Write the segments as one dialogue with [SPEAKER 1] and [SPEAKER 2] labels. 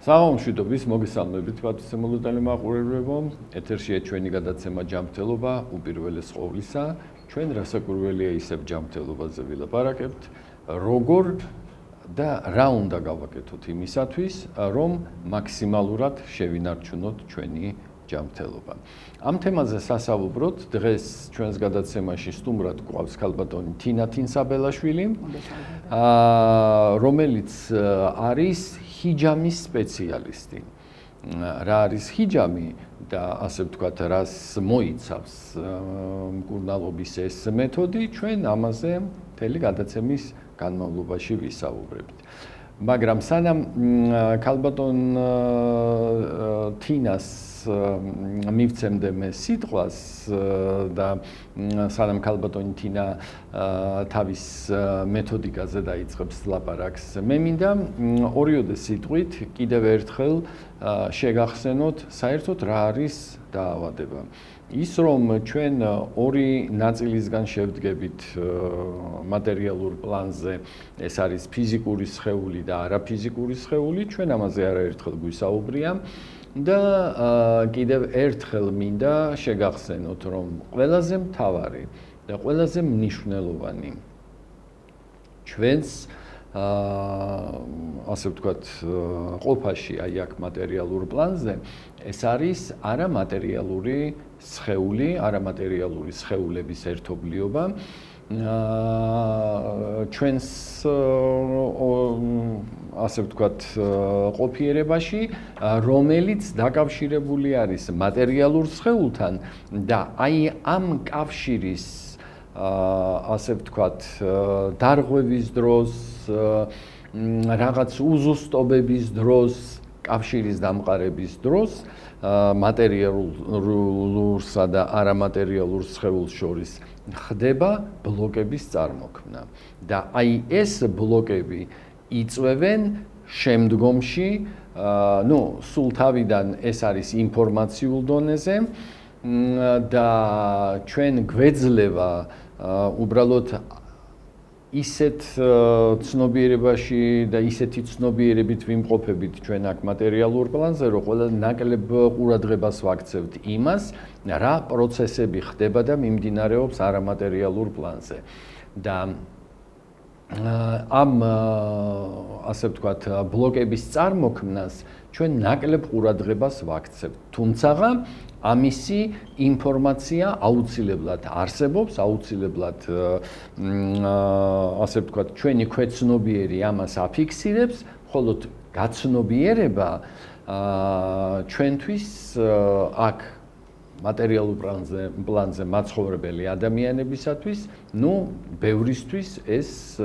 [SPEAKER 1] საღამოშვიდობის მოგესალმებით პატივისმცემლო მაყურებლებო. ეთერშია ჩვენი გადაცემა ჯანმრთელობა უპირველეს ყოვლისა. ჩვენ რასაკვირველია ისევ ჯანმრთელობაზე ვილაპარაკებთ, როგორ და რა უნდა გავაკეთოთ იმისათვის, რომ მაქსიმალურად შევინარჩუნოთ ჩვენი ჯანმრთელობა. ამ თემაზე სასაუბროთ დღეს ჩვენს გადაცემაში სტუმრად გვყავს ქალბატონი თინა თინსაბელაშვილი, რომელიც არის ჰიჯამის სპეციალისტი. რა არის ჰიჯამი და ასე ვთქვათ, რას მოიცავს მკურნალობის ეს მეთოდი, ჩვენ ამაზე მთელი გადაცემის განმავლობაში ვისაუბრებთ. მაგრამ სანამ ქალბატონ თინას მივცემდე მე სიტყვას და სანამ ქალბატონი თინა თავის მეთოდიკაზე დაიწყებს ლაპარაკს, მე მინდა ორიოდე სიტყვით კიდევ ერთხელ შეგახსენოთ საერთოდ რა არის დაავადება. ის რომ ჩვენ ორი ნაწილისგან შევდგებით მატერიალურ პლანზე, ეს არის ფიზიკური სხეული და არაფიზიკური სხეული, ჩვენ ამაზე არაერთხელ გვისაუბრია და კიდევ ერთხელ მინდა შეგახსენოთ, რომ ყველაზე მთავარი და ყველაზე მნიშვნელოვანი ჩვენს ასე ვთქვათ, ყოფაში აი აქ მატერიალურ პლანზე ეს არის არამატერიალური სხეული, არამატერიალური სხეულების ერთობლიობა. ჩვენს ასე ვთქვათ, ყოფიერებაში, რომელიც დაკავშირებული არის მატერიალურ სხეულთან და აი ამ კავშირის ასე ვთქვათ, დარღვევის დროს, რაღაც უზუსტობების დროს, კავშირის დამყარების დროს მატერიალურსა და არამატერიალურ სხეულს შორის ხდება ბლოკების წარმოქმნა. და აი ეს ბლოკები იწვევენ შემდგომში, სულ თავიდან ეს არის ინფორმაციულ დონეზე და ჩვენ გვეძლევა უბრალოდ ისეთ ცნობიერებაში და ისეთი ცნობიერებით ვიმყოფებით ჩვენ აქ მატერიალურ პლანზე, რომ ყველა ნაკლებ ყურადღებას ვაქცევთ იმას, რა პროცესები ხდება და მიმდინარეობს არამატერიალურ პლანზე. და ამ ასე ვთქვათ, ბლოკების წარმოქმნას ჩვენ ნაკლებ ყურადღებას ვაქცევთ. თუმცა ამისი ინფორმაცია აუცილებლად არსებობს, აუცილებლად ასე ვთქვათ, ჩვენი ქვეცნობიერი ამას აფიქსირებს, ხოლო გაცნობიერება ჩვენთვის აქ მატერიალურ პლანზე მაცხოვრებელი ადამიანებისათვის, ბევრისთვის ეს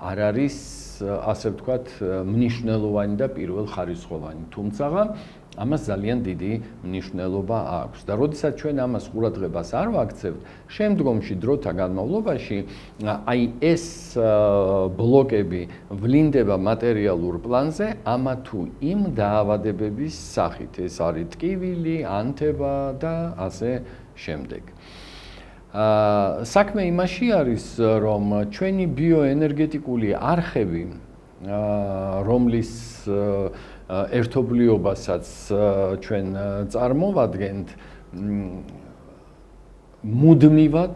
[SPEAKER 1] არ არის ასე ვთქვათ, მნიშვნელოვანი და პირველხარისხოვანი. თუმცა ამას ძალიან დიდი მნიშვნელობა აქვს და როდესაც ჩვენ ამას ყურადღებას არ ვაქცევთ, შემდგომში დროთა განმავლობაში აი ეს ბლოკები ვლინდება მატერიალურ პლანზე ამა თუ იმ დაავადებების სახით. ეს არის ტკივილი, ანთება და ასე შემდეგ. საქმე იმაში არის, რომ ჩვენი ბიოენერგეტიკული არხები, რომლის ერთობლიობასაც ჩვენ წარმოვადგენთ, მუდმივად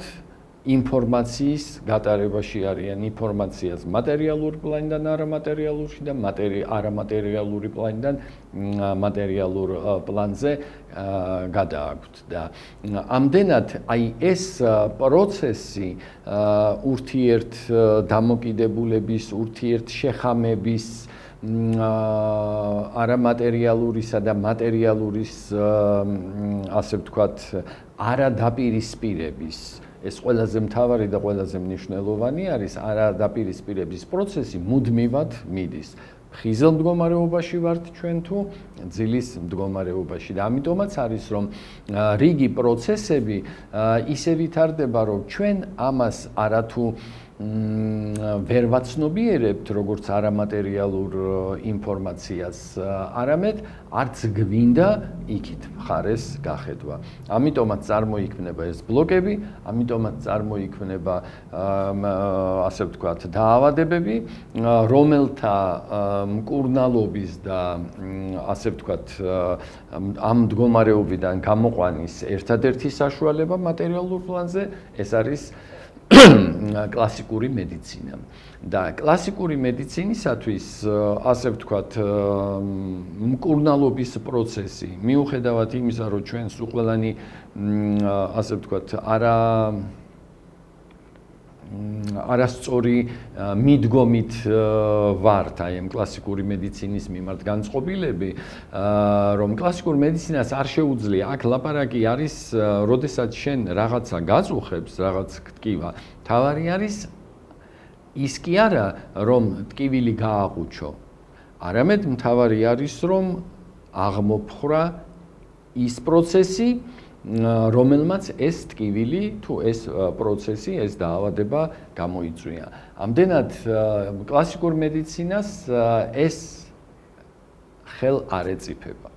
[SPEAKER 1] ინფორმაციის გატარებაში არიან, ინფორმაციას მატერიალურ პლანიდან არამატერიალურში და არამატერიალური პლანიდან მატერიალურ პლანზე გადააქვთ. და ამდენად აი ეს პროცესი ურთიერთ დამოკიდებულების, ურთიერთ შეხამების, არამატერიალურისა და მატერიალურის ასე ვთქვათ, არადაპირისპირების, ეს ყველაზე მთავარი და ყველაზე მნიშვნელოვანი არის, არადაპირისპირების პროცესი მუდმივად მიდის. ხიზელ მდგომარეობაში ვართ ჩვენ თუ ძილის მდგომარეობაში და ამიტომაც არის, რომ რიგი პროცესები ისე ვითარდება, რომ ჩვენ ამას არათუ ვერ ვაცნობიერებთ როგორც არამატერიალურ ინფორმაციას, არამედ არც გვინდა იქით მხარეს გახედვა. ამიტომაც წარმოიქმნება ეს ბლოკები, ამიტომაც წარმოიქმნება ასე ვთქვათ, დაავადებები, რომელთა მკურნალობის და ასე ვთქვათ, ამ მდგომარეობიდან გამოყვანის ერთადერთი საშუალება მატერიალურ პლანზე ეს არის კლასიკური მედიცინა. და კლასიკური მედიცინისათვის, ასე ვთქვათ, მკურნალობის პროცესი, მიუხედავად იმისა, რომ ჩვენს უყველანი, ასე ვთქვათ, არასწორი მიდგომით ვართ აი ამ კლასიკური მედიცინის მიმართ განწყობილები, რომ კლასიკურ მედიცინას არ შეუძლია აქ ლაპარაკი არის, როდესაც შენ რაღაცა გაწუხებს, რაღაც ტკივა, თავარი არის ის კი არა, რომ ტკივილი გააყუჩო, არამედ მთავარი არის, რომ აღმოფხრა ის პროცესი, რომელმაც ეს ტკივილი თუ ეს პროცესი, ეს დაავადება გამოიწვია. ამდენად კლასიკურ მედიცინას ეს ხელ არ ეწიფება.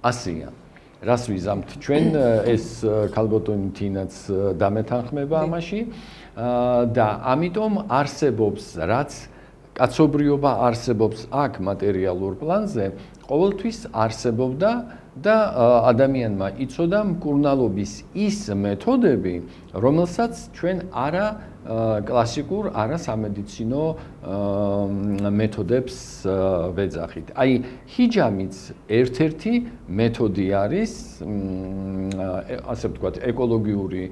[SPEAKER 1] ასია. რას ვიზამთ ჩვენ ეს ქალბატონი თინაც დამეთანხმება ამაში და ამიტომ არსებობს რაც კაცობრიობა არსებობს აქ მატერიალურ პლანზე, ყოველთვის არსებობდა და ადამიანმა იცოდა მკურნალობის ის მეთოდები, რომელსაც ჩვენ არა კლასიკურ, არა სამედიცინო მეთოდებს ვეძახით. აი, ჰიჯამიც ერთ-ერთი მეთოდი არის, ასე ვთქვათ, ეკოლოგიური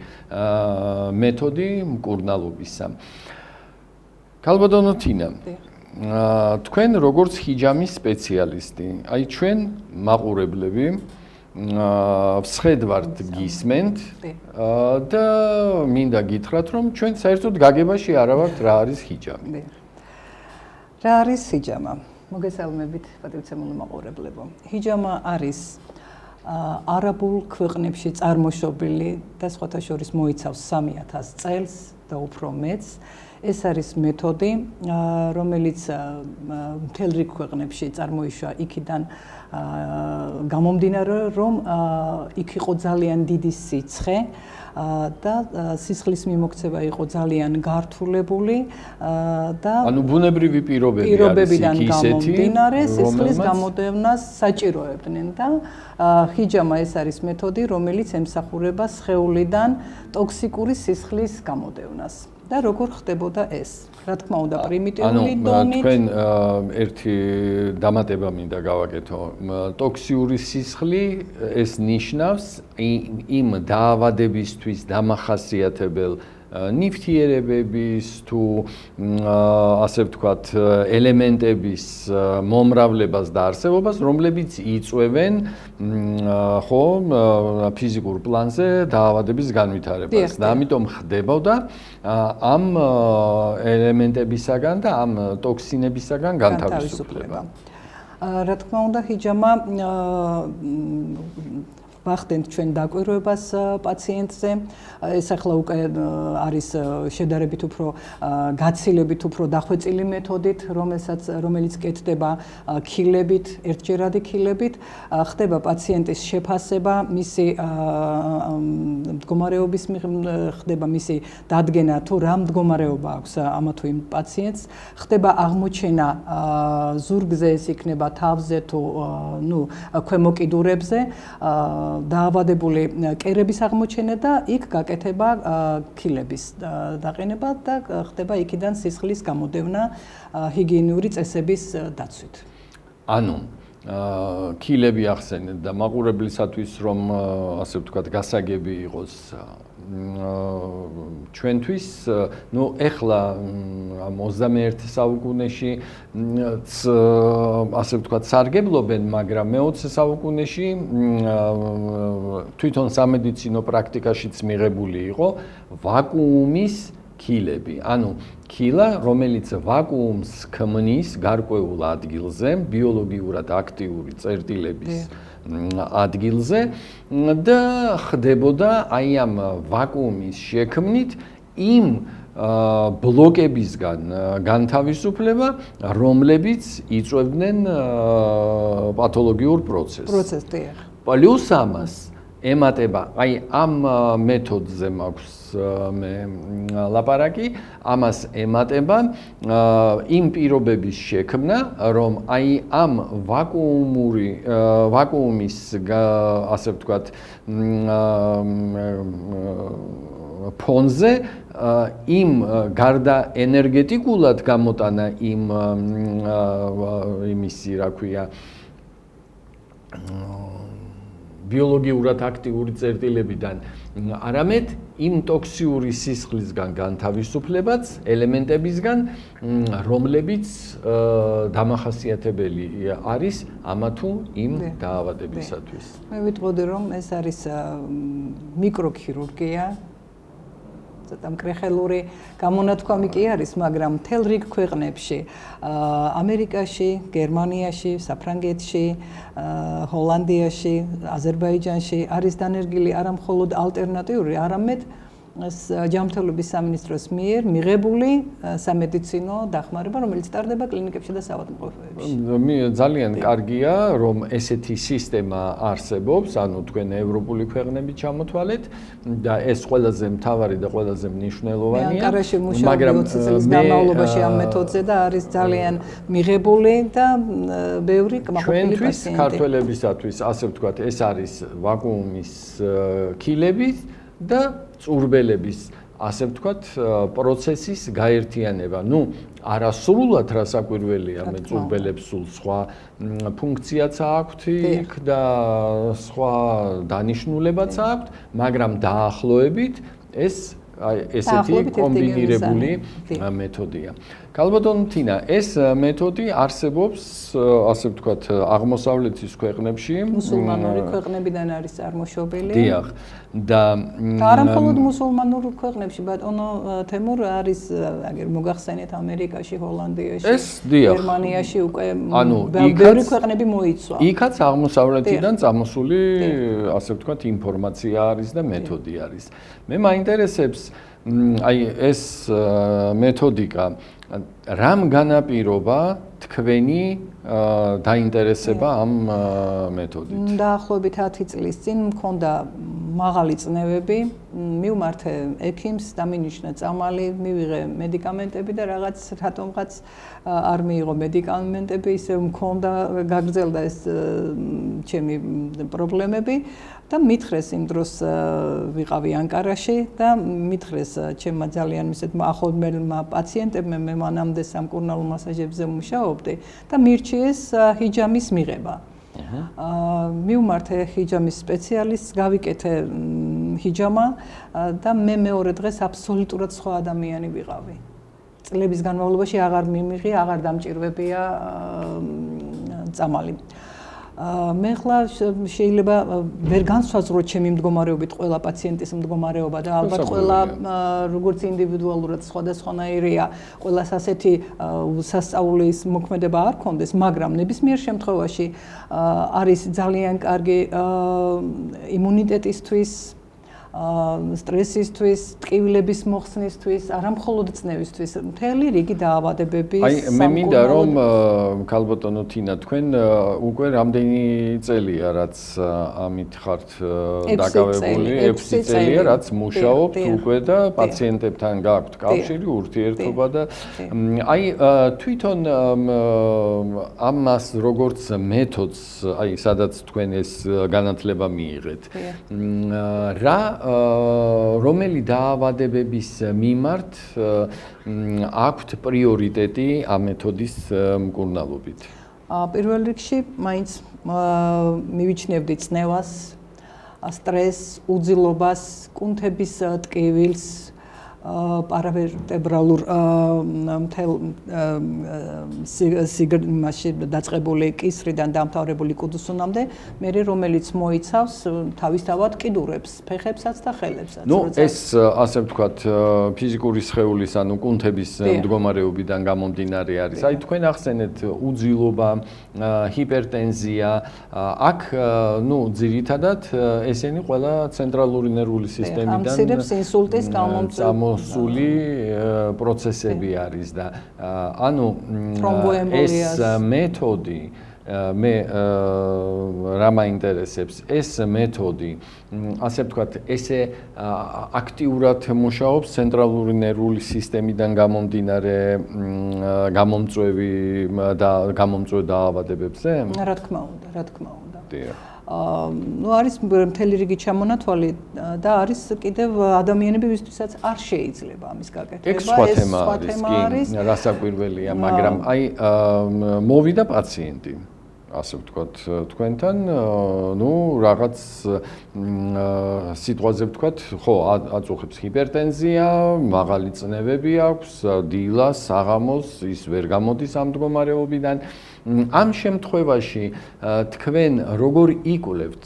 [SPEAKER 1] მეთოდი მკურნალობისა. ქალბატონო თინა, თქვენ როგორც ჰიჯამის სპეციალისტი, აი ჩვენ მაყურებლები ვსხედვართ გისმენთ და მინდა გითხრათ, რომ ჩვენ საერთოდ გაგებაში არ ვართ რა არის ჰიჯამი.
[SPEAKER 2] რა არის ჰიჯამა? მოგესალმებით, პატივცემულო მაყურებლებო. ჰიჯამა არის არაბულ ქვეყნებში წარმოშობილი და სხვათა შორის მოიცავს 3000 წელს და უფრო მეც. ეს არის მეთოდი, რომელიც მთელ რიგ ქვეყნებში წარმოიშვა იქიდან გამომდინარე, რომ იქ იყო ძალიან დიდი სიცხე და სისხლის მიმოქცევა იყო ძალიან გართულებული და
[SPEAKER 1] ანუ ბუნებრივი პირობებიდან
[SPEAKER 2] გამომდინარე სისხლის გამოდევნას საჭიროებდნენ და ჰიჯამა ეს არის მეთოდი, რომელიც ემსახურება სხეულიდან ტოქსიკური სისხლის გამოდევნას. და როგორ ხდებოდა ეს? რა თქმა უნდა, პრიმიტიული დონით.
[SPEAKER 1] თქვენ ერთი დამატება მინდა გავაკეთო. ტოქსიური სისხლი ეს ნიშნავს იმ დაავადებისთვის დამახასიათებელ ნივთიერებების თუ ასე ვთქვათ ელემენტების მომრავლებას და არსებობას, რომლებიც იწვევენ ხო ფიზიკურ პლანზე დაავადების განვითარებას. და ამიტომ ხდებოდა ამ ელემენტებისაგან და ამ ტოქსინებისაგან განთავისუფლება.
[SPEAKER 2] რა თქმა უნდა, ჰიჯამა ვახდენთ ჩვენ დაკვირვებას პაციენტზე. ეს ახლა უკვე არის შედარებით უფრო გაცილებით უფრო დახვეწილი მეთოდით, რომელიც კეთდება ქილებით, ერთჯერადი ქილებით. ხდება პაციენტის შეფასება, მისი მდგომარეობის ხდება მისი დადგენა თუ რა მდგომარეობა აქვს ამა თუ იმ პაციენტს. ხდება აღმოჩენა ზურგზე, ეს იქნება თავზე თუ ქვემო კიდურებზე. დაავადებული კერების აღმოჩენა და იქ გაკეთება ქილების დაყენება და ხდება იქიდან სისხლის გამოდევნა ჰიგიენიური წესების დაცვით.
[SPEAKER 1] ანუ ქილები ახსენეთ და მაყურებლისათვის რომ ასე ვთქვათ გასაგები იყოს ჩვენთვის, ეხლა ამ 21 საუკუნეში ასე ვთქვათ სარგებლობენ, მაგრამ მე-20 საუკუნეში თვითონ სამედიცინო პრაქტიკაშიც მიღებული იყო ვაკუუმის ქილები. ანუ ქილა, რომელიც ვაკუუმს ქმნის გარკვეულ ადგილზე, ბიოლოგიურად აქტიური წერტილების ადგილზე და ხდებოდა აი ამ ვაკუუმის შექმნით იმ ბლოკებისგან განთავისუფლება, რომლებიც იწვევდნენ პათოლოგიურ პროცესს. პლუს ამას ემატება, აი ამ მეთოდზე მაქვს მე ლაპარაკი, ამას ემატება იმ პირობების შექმნა, რომ აი ამ ვაკუუმის ასე ვთქვათ ფონზე იმ გარდა ენერგეტიკულად გამოტანა იმისი რა ქვია ბიოლოგიურად აქტიური წერტილებიდან არამედ იმ ტოქსიური სისხლისგან განთავისუფლებაც ელემენტებისგან, რომლებიც დამახასიათებელი არის ამა თუ იმ დაავადებისათვის.
[SPEAKER 2] მე ვიტყოდი, რომ ეს არის მიკროქირურგია. ცოტა მკრეხელური გამონათქვამი კი არის, მაგრამ მთელ რიგ ქვეყნებში, ამერიკაში, გერმანიაში, საფრანგეთში, ჰოლანდიაში, აზერბაიჯანში არის დანერგილი არა მხოლოდ ალტერნატიული, არამედ ჯანმრთელობის სამინისტროს მიერ მიღებული სამედიცინო დახმარება, რომელიც ტარდება კლინიკებში და საავადმყოფოებში.
[SPEAKER 1] ძალიან კარგია, რომ ესეთი სისტემა არსებობს, ანუ თქვენ ევროპული ქვეყნები ჩამოთვალეთ და ეს ყველაზე მთავარი და ყველაზე მნიშვნელოვანია.
[SPEAKER 2] ანკარაში მუშაობდი 20 წლის განმავლობაში ამ მეთოდზე და არის ძალიან მიღებული და ბევრი კმაყოფილი პაციენტი.
[SPEAKER 1] ჩვენთვის, ქართველებისათვის, ასე ვთქვათ, ეს არის ვაკუუმის ქილები და წურბელების, ასე ვთქვათ, პროცესის გაერთიანება. ნუ არასრულად რასაკვირველია, მე წურბელებს სულ სხვა ფუნქციაც აქვთ იქ და სხვა დანიშნულებაც აქვთ, მაგრამ დაახლოებით ეს ესეთი კომბინირებული მეთოდია. ქალბატონო თინა, ეს მეთოდი არსებობს, ასე ვთქვათ, აღმოსავლეთის ქვეყნებში.
[SPEAKER 2] მუსულმანური ქვეყნებიდან არის წარმოშობილი.
[SPEAKER 1] დიახ. და
[SPEAKER 2] არა მხოლოდ მუსულმანურ ქვეყნებში, ბატონო თემურ არის, აგერ მოგახსენეთ ამერიკაში, ჰოლანდიაში, გერმანიაში უკვე ბევრი ქვეყნები მოიცვა.
[SPEAKER 1] იქაც აღმოსავლეთიდან წამოსული, ასე ვთქვათ, ინფორმაცია არის და მეთოდი არის. მე მაინტერესებს აი ეს მეთოდიკა რამ განაპირობა თქვენი დაინტერესება ამ მეთოდით?
[SPEAKER 2] დაახლოებით 10 წლის წინ მქონდა მაღალი წნევები, მივმართე ექიმს, დამინიშნა წამალი, მივიღე მედიკამენტები და რატომღაც არ მიიღო მედიკამენტები, ისე მქონდა გაგრძელდა ეს ჩემი პრობლემები. და მითხრეს იმ დროს ვიყავი ანკარაში და მითხრეს ჩემმა ძალიან ისეთმა ახლობლებმა პაციენტებმა, მე მანამდე სამკურნალო მასაჟებზე მუშაობდი და მირჩიეს ჰიჯამის მიღება. მივმართე ჰიჯამის სპეციალისტს, გავიკეთე ჰიჯამა და მე მეორე დღეს აბსოლუტურად სხვა ადამიანი ვიყავი. წლების განმავლობაში აღარ მიმიღი, აღარ დამჭირვებია წამალი. მე ხლა შეიძლება ვერ განსვაზღვროთ ჩემი მდგომარეობით ყველა პაციენტის მდგომარეობა და ალბათ ყველა როგორც ინდივიდუალურად სხვადასხვანაირია, ყველას ასეთი სასწაულის მოქმედება არ ქონდეს, მაგრამ ნებისმიერ შემთხვევაში არის ძალიან კარგი იმუნიტეტისთვის, სტრესისთვის, ტკივილების მოხსნისთვის, არა მხოლოდ წნევისთვის, მთელი რიგი დაავადებების.
[SPEAKER 1] აი, მე მინდა რომ ქალბატონო თინა, თქვენ უკვე რამდენი წელია, რაც ამით ხართ დაკავებული, 6 წელია, რაც მუშაობთ უკვე და პაციენტებთან გაქვთ კავშირი, ურთიერთობა და აი თვითონ ამას როგორც მეთოდს, აი სადაც თქვენ ეს განათლება მიიღეთ. რა რომელი დაავადებების მიმართ აქვთ პრიორიტეტი ამ მეთოდის მკურნალობით?
[SPEAKER 2] პირველ რიგში მაინც მივიჩნევდი წნევას, სტრესს, უძილობას, კუნთების ტკივილს, პარავერტებრალურ მთელ სიგრძეში დაწყებული კისრიდან დამთავრებული კუდუსუნამდე, მერე რომელიც მოიცავს თავისთავად კიდურებს, ფეხებსაც და ხელებსაც.
[SPEAKER 1] ნუ ეს ასე ვთქვათ ფიზიკური სხეულის ანუ კუნთების მდგომარეობიდან გამომდინარე არის. აი თქვენ ახსენეთ უძილობა, ჰიპერტენზია, აქ ნუ ძირითადად ესენი ყველა ცენტრალური ნერვული სისტემიდან
[SPEAKER 2] ამცირებს ინსულტის
[SPEAKER 1] მოსული პროცესები არის და ანუ ეს
[SPEAKER 2] თრომბოემბოლიას
[SPEAKER 1] მეთოდი მე რა მაინტერესებს ეს მეთოდი ასე ვთქვათ ესე აქტიურად მუშაობს ცენტრალური ნერვული სისტემიდან გამომდინარე გამომწვევი და გამომწვევ დაავადებებზე?
[SPEAKER 2] რა თქმა უნდა.
[SPEAKER 1] დიახ.
[SPEAKER 2] ნუ არის მთელი რიგი ჩამონათვალი და არის კიდევ ადამიანები, ვისთვისაც არ შეიძლება ამის გაკეთება.
[SPEAKER 1] ეს სხვა თემა არის, რასაკვირველია, მაგრამ აი მოვიდა პაციენტი ასე ვთქვათ თქვენთან, ნუ რაღაც სიტყვაზე ვთქვათ, ხო, აწუხებს ჰიპერტენზია, მაღალი წნევები აქვს, დილას, საღამოს ის ვერ გამოდის ამ მდგომარეობიდან. ამ შემთხვევაში თქვენ როგორ იკვლევთ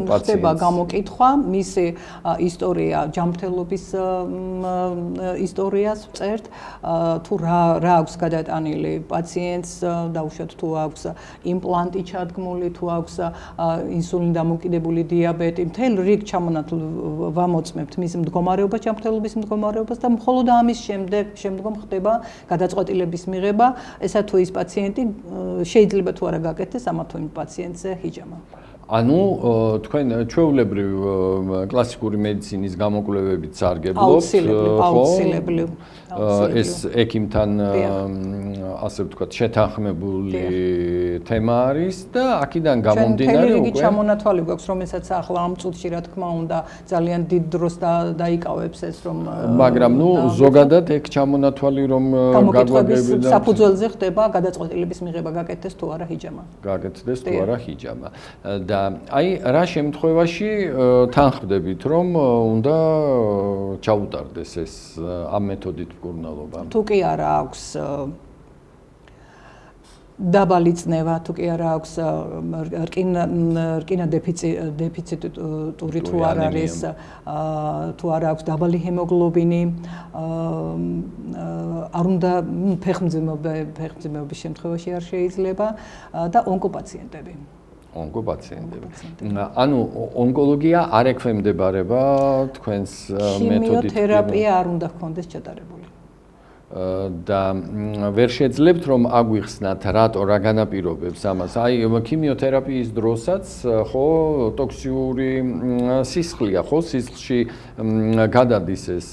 [SPEAKER 1] პაციენტს?
[SPEAKER 2] ხდება გამოკითხვა, მისი ისტორია, ჯანმრთელობის ისტორიას ვწერთ, თუ რა აქვს გადატანილი პაციენტს, დაუშვათ თუ აქვს იმპლანტი ჩადგმული, თუ აქვს ინსულინ დამოკიდებული დიაბეტი, მთელ რიგ ჩამონათვალ ვამოწმებთ მის მდგომარეობას, ჯანმრთელობის მდგომარეობას და მხოლოდ ამის შემდგომ ხდება გადაწყვეტილების მიღება, ესა თუ ის პაციენტი შეიძლება თუ არა გაკეთდეს ამა თუ იმ პაციენტზე ჰიჯამა.
[SPEAKER 1] ანუ თქვენ ჩვეულებრივ კლასიკური მედიცინის გამოკვლევებით სარგებლობთ,
[SPEAKER 2] აუცილებლი.
[SPEAKER 1] ეს ექიმთან ასე ვთქვათ შეთანხმებული თემა არის და აქედან გამომდინარე
[SPEAKER 2] უკვე ჩამონათვალი გვაქვს, რომელსაც ახლა ამ წუთში რა თქმა უნდა ძალიან დიდ დროს დაიკავებს ეს რომ
[SPEAKER 1] მაგრამ ნუ ზოგადად ეგ ჩამონათვალი რომ
[SPEAKER 2] გაგვაგებია საფუძველზე ხდება გადაწყვეტილების მიღება გაკეთდეს თუ არა ჰიჯამა.
[SPEAKER 1] გაკეთდეს თუ არა ჰიჯამა. და აი რა შემთხვევაში თანხმდებით რომ უნდა ჩაუტარდეს ეს ამ მეთოდით მკურნალობა?
[SPEAKER 2] თუ კი არა აქვს დაბალი წნევა, თუ კი არა აქვს რკინა დეფიციტური თუ არ არის, თუ არა აქვს დაბალი ჰემოგლობინი, არ უნდა ფეხმძიმეობის შემთხვევაში არ შეიძლება და ონკოპაციენტები.
[SPEAKER 1] ანუ ონკოლოგია არ ექვემდებარება თქვენს მეთოდით?
[SPEAKER 2] ქიმიოთერაპია არ უნდა ჰქონდეს ჩატარებული.
[SPEAKER 1] და ვერ შეძლებთ რომ აგვიხსნათ რატო რა განაპირობებს ამას? აი ქიმიოთერაპიის დროსაც ხო ტოქსიური სისხლია, ხო სისხლში გადადის ეს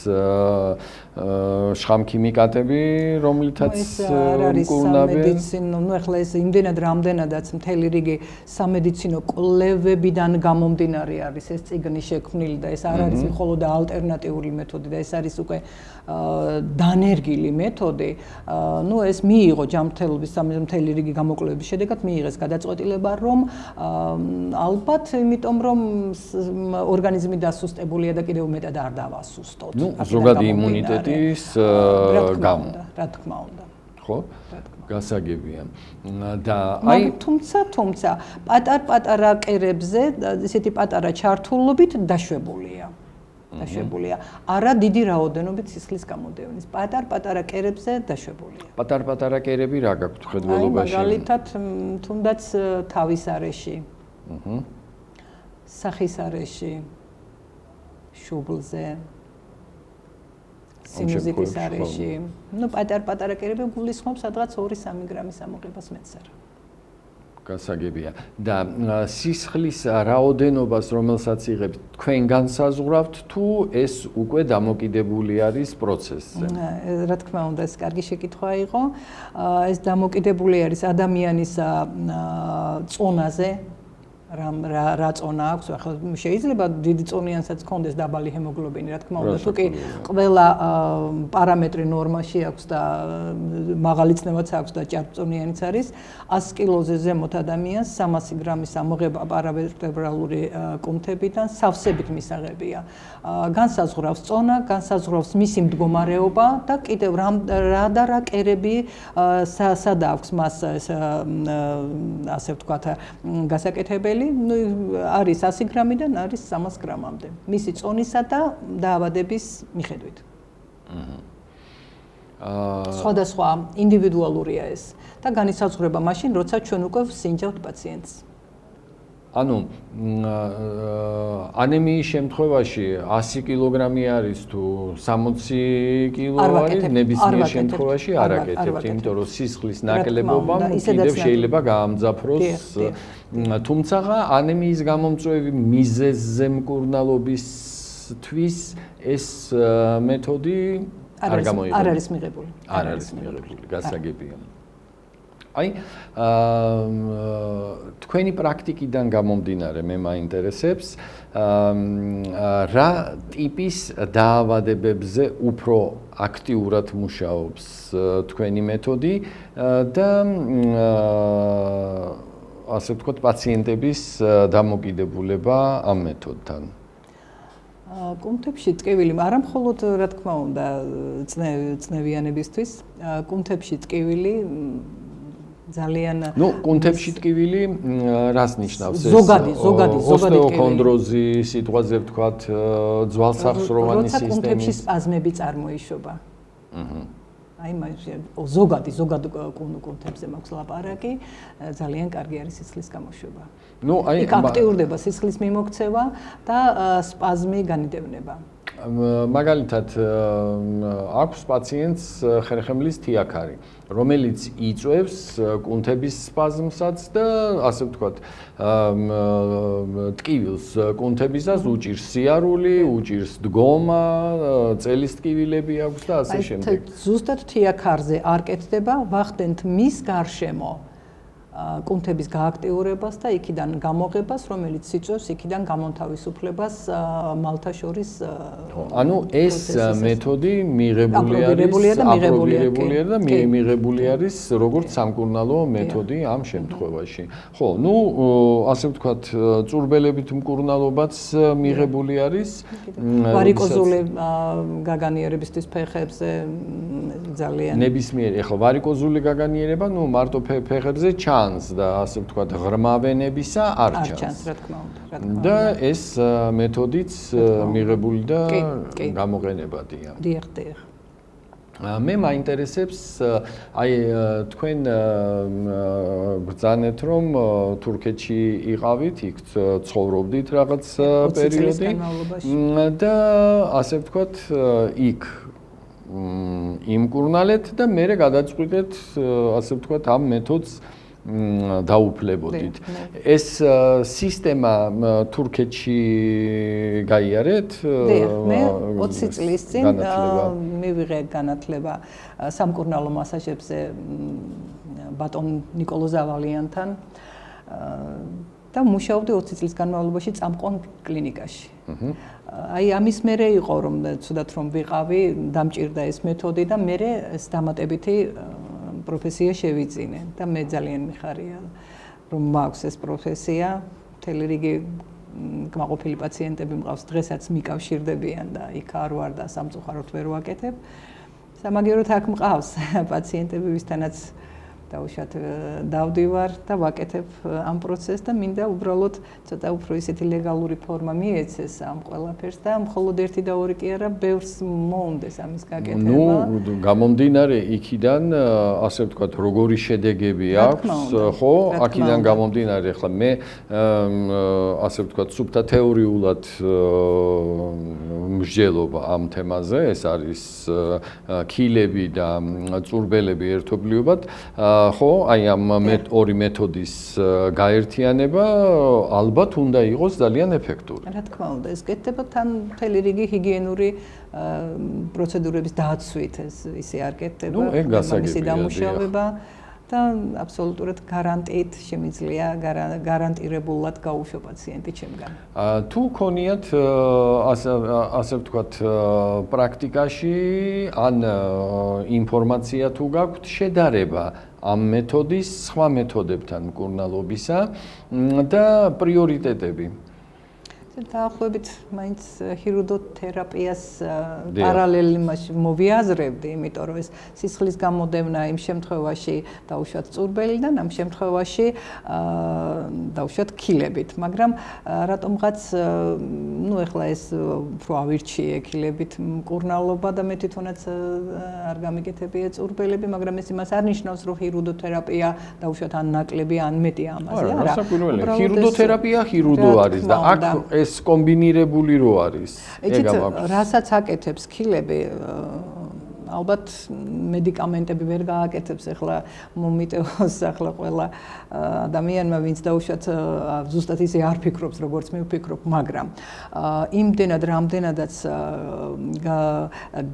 [SPEAKER 1] შხამქიმიკატები, რომლითაც მკურნავენ.
[SPEAKER 2] ნუ ახლა ეს იმდენად რამდენადაც მთელი რიგი სამედიცინო კვლევებიდან გამომდინარე არის ეს წიგნი შექმნილი და ეს არ არის მხოლოდ ალტერნატიული მეთოდი და ეს არის უკვე დანერგილი მეთოდი. ნუ ეს მიიღო ჯანმრთელობის მთელი რიგი გამოკვლევების შედეგად მიიღეს გადაწყვეტილება რომ ალბათ იმიტომ რომ ორგანიზმი დასუსტებულია და კიდევ მეტად არ დავასუსტოთ.
[SPEAKER 1] ნუ ზოგადი იმუნიტეტის გამო.
[SPEAKER 2] რა თქმა უნდა.
[SPEAKER 1] ხო? გასაგებია. და
[SPEAKER 2] აი თუმცა პატარ-პატარა კერებზე ესეთი პატარა ჩართულობით დაშვებულია. არა დიდი რაოდენობით სისხლის გამოდევნის. პატარ-პატარა კერებზე დაშვებულია.
[SPEAKER 1] პატარ-პატარა კერები რა გაქვთ ხედველობაში?
[SPEAKER 2] მაგალითად, თუნდაც თავის არეში. სახის არეში. შუბლზე. სინუზიტის არეში. ნუ პატარ-პატარა კერები გულისხმობს სადღაც 2-3 გრამის ამოღებას მეც არა.
[SPEAKER 1] გასაგებია. და სისხლის რაოდენობას რომელსაც იღებთ თქვენ განსაზღვრავთ თუ ეს უკვე დამოკიდებული არის პროცესზე?
[SPEAKER 2] რა თქმა უნდა ეს კარგი შეკითხვა იყო. ეს დამოკიდებული არის ადამიანის წონაზე. რა წონა აქვს, ახლა შეიძლება დიდი წონიანსაც ჰქონდეს დაბალი ჰემოგლობინი, რა თქმა უნდა, თუ კი ყველა პარამეტრი ნორმაში აქვს და მაღალი წნევაც აქვს და ჭარბწონიანიც არის, 100 კილოზე ზემოთ ადამიანს 300 გრამის ამოღება პარავერტებრალური კუნთებიდან სავსებით მისაღებია. განსაზღვრავს წონა, განსაზღვრავს მისი მდგომარეობა და კიდევ რა და რა კერები სად აქვს მას ასე ვთქვათ გასაკეთებელი არის 100 გრამიდან არის 300 გრამამდე. მისი წონისა და დაავადების მიხედვით. სხვადასხვა ინდივიდუალურია ეს და განისაზღვრება მაშინ, როცა ჩვენ უკვე ვსინჯავთ პაციენტს.
[SPEAKER 1] ანუ ანემიის შემთხვევაში 100 კილოგრამი არის თუ 60 კილო არის, ნებისმიერ შემთხვევაში არ აკეთებთ, იმიტომ რომ სისხლის ნაკლებობამ კიდევ შეიძლება გაამძაფროს. თუმცა ანემიის გამომწვევი მიზეზზე მკურნალობისთვის ეს მეთოდი არ გამოიყენება.
[SPEAKER 2] არ არის მიღებული.
[SPEAKER 1] არ არის მიღებული, გასაგებია. აი, თქვენი პრაქტიკიდან გამომდინარე მე მაინტერესებს, რა ტიპის დაავადებებზე უფრო აქტიურად მუშაობს თქვენი მეთოდი და ასე ვთქვათ, პაციენტების დამოკიდებულება ამ მეთოდთან.
[SPEAKER 2] კუნთებში ტკივილი, არა მხოლოდ რა თქმა უნდა წნევიანებისთვის, კუნთებში ტკივილი ძალიან
[SPEAKER 1] კუნთებში ტკივილი რას ნიშნავს ეს?
[SPEAKER 2] ზოგადი
[SPEAKER 1] ოსტეოქონდროზი სიტყვაზე ვთქვათ, ძვალსახსროვანი სისტემის.
[SPEAKER 2] როცა კუნთებში სპაზმები წარმოიშობა. აი ზოგადი კუნთებზე მაქვს ლაპარაკი, ძალიან კარგი არის სისხლის გამოშვება. იქ აქტიურდება სისხლის მიმოქცევა და სპაზმი განიდევნება.
[SPEAKER 1] მაგალითად, აქვს პაციენტს ხერხემლის თიაქარი, რომელიც იწვევს კუნთების სპაზმსაც და ასე ვთქვათ, ტკივილს კუნთებისას უჭირს სიარული, უჭირს დგომა, წელის ტკივილები აქვს და ასე შემდეგ.
[SPEAKER 2] ზუსტად თიაქარზე არ კეთდება, ვახდენთ მის გარშემო კუნთების გააქტიურებას და იქიდან გამოღებას, რომელიც იწვევს იქიდან გამონთავისუფლებას მალთა შორის.
[SPEAKER 1] ანუ ეს მეთოდი მიღებული არის და მიღებული არის როგორც სამკურნალო მეთოდი ამ შემთხვევაში. ხო, ასე ვთქვათ, წურბელებით მკურნალობაც მიღებული არის.
[SPEAKER 2] ვარიკოზული გაგანიერებისთვის ფეხებზე ძალიან
[SPEAKER 1] ნებისმიერ, ეხლა ვარიკოზული გაგანიერება, მარტო ფეხებზე ჩანს და ასე ვთქვათ, ღრმა ვენებისა არ ჩანს.
[SPEAKER 2] რა თქმა უნდა.
[SPEAKER 1] და ეს მეთოდიც მიღებული და გამოყენებადია.
[SPEAKER 2] დიახ.
[SPEAKER 1] მე მაინტერესებს, აი თქვენ ბრძანეთ, რომ თურქეთში იყავით, იქ ცხოვრობდით რაღაც პერიოდი და ასე ვთქვათ, იქ იმკურნალეთ და მე გადაწყვიტეთ, ასე ვთქვათ, ამ მეთოდს დაუფლებოდით. ეს სისტემა თურქეთში გაიარეთ?
[SPEAKER 2] მე 20 წლის წინ მივიღე განათლება სამკურნალო მასაჟებზე ბატონ ნიკოლო ზავალიანთან და მუშაობდი 20 წლის განმავლობაში წამყვან კლინიკაში. აი ამის მერე იყო რომ ცუდად რომ ვიყავი, დამჭირდა ეს მეთოდი და მერე ეს დამატებითი პროფესია შევიძინე და მე ძალიან მიხარია რომ მაქვს ეს პროფესია. მთელი რიგი კმაყოფილი პაციენტები მყავს, დღესაც მიკავშირდებიან და იქ არ ვარ და სამწუხაროდ ვერ ვაკეთებ. სამაგიეროდ აქ მყავს პაციენტები, ვისთანაც დაუშვათ დავდივარ და ვაკეთებ ამ პროცესს და მინდა უბრალოდ ცოტა უფრო ისეთი ლეგალური ფორმა მიეცეს ამ ყველაფერს და მხოლოდ 1 და 2 კი არა, ბევრს მოუნდეს ამის გაკეთება.
[SPEAKER 1] გამომდინარე იქიდან, ასე ვთქვათ, როგორი შედეგები აქვს, ხო? აქედან გამომდინარე, ახლა მე ასე ვთქვათ, სუფთა თეორიულად მსჯელობა ამ თემაზე, ეს არის ქილები და წურბელები ერთობლიობად. ხო, აი ამ ორი მეთოდის გაერთიანება ალბათ უნდა იყოს ძალიან ეფექტური.
[SPEAKER 2] რა თქმა უნდა, ეს კეთდება თან მთელი რიგი ჰიგიენური პროცედურების დაცვით, ისე არ კეთდება.
[SPEAKER 1] გასაგებია
[SPEAKER 2] დამუშავება და აბსოლუტურად გარანტიით შემიძლია გარანტირებულად გაუშვო პაციენტი ჩემგან.
[SPEAKER 1] თუ ქონიათ ასე ვთქვათ პრაქტიკაში ან ინფორმაცია თუ გაქვთ შედარება ამ მეთოდის სხვა მეთოდებთან მკურნალობისა და პრიორიტეტები.
[SPEAKER 2] დაახლოებით მაინც ჰირუდოთერაპიას პარალელი მასში მოვიაზრებდი, იმიტომ რომ ეს სისხლის გამოდევნა იმ შემთხვევაში დაუშვათ წურბელიდან, ამ შემთხვევაში დაუშვათ ქილებით, მაგრამ რატომღაც ეხლა ეს უფრო ავირჩიე ქილებით მკურნალობა და მე თვითონაც არ გამიკეთებია წურბელები, მაგრამ ეს იმას არ ნიშნავს, რომ ჰირუდოთერაპია დაუშვათ ან ნაკლები, ან მეტი ამაზე, არა.
[SPEAKER 1] ჰირუდოთერაპია ჰირუდო არის და აქ ეს კომბინირებული რო არის.
[SPEAKER 2] იცით, რასაც აკეთებს ქილები, ალბათ მედიკამენტები ვერ გააკეთებს ახლა მომიტევოს ახლა ყველა ადამიანმა ვინც დაუშვათ ზუსტად ისე არ ფიქრობს როგორც მე ვფიქრობ, მაგრამ იმდენად რამდენადაც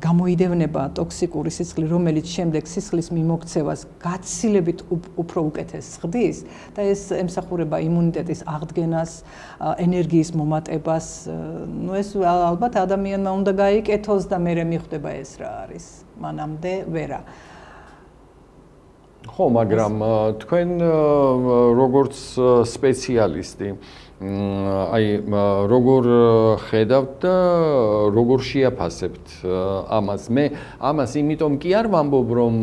[SPEAKER 2] გამოიდევნება ტოქსიკური სისხლი, რომელიც შემდეგ სისხლის მიმოქცევას გაცილებით უფრო უკეთეს ხდის და ეს ემსახურება იმუნიტეტის აღდგენას, ენერგიის მომატებას, ეს ალბათ ადამიანმა უნდა გაიკეთოს და მერე მიხვდება ეს რა არის. მანამდე ვერა.
[SPEAKER 1] ხო, მაგრამ თქვენ როგორც სპეციალისტი აი როგორ ხედავთ და როგორ შეაფასებთ ამას? მე ამას იმიტომ კი არ ვამბობ, რომ